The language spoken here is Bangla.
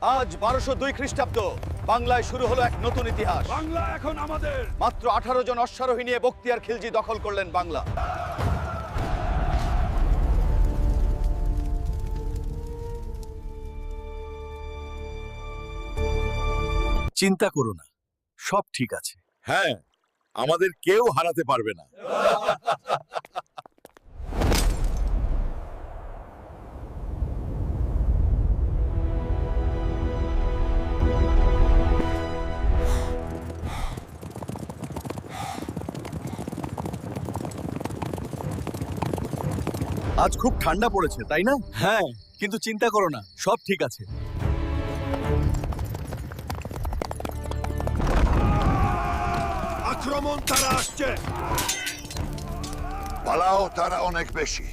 আজ 1202 খ্রিস্টাব্দ, বাংলায় শুরু হলো এক নতুন ইতিহাস। বাংলা এখন আমাদের। মাত্র 18 জন অশ্বারোহী নিয়ে বখতিয়ার খিলজি দখল করলেন বাংলা। চিন্তা করো না, সব ঠিক আছে। হ্যাঁ, আমাদের কেউ হারাতে পারবে না। আজ খুব ঠান্ডা পড়েছে, তাই না? হ্যাঁ, কিন্তু চিন্তা করো না, সব ঠিক আছে। আক্রমণ তারা আসছে। পালাও, তারা অনেক বেশি।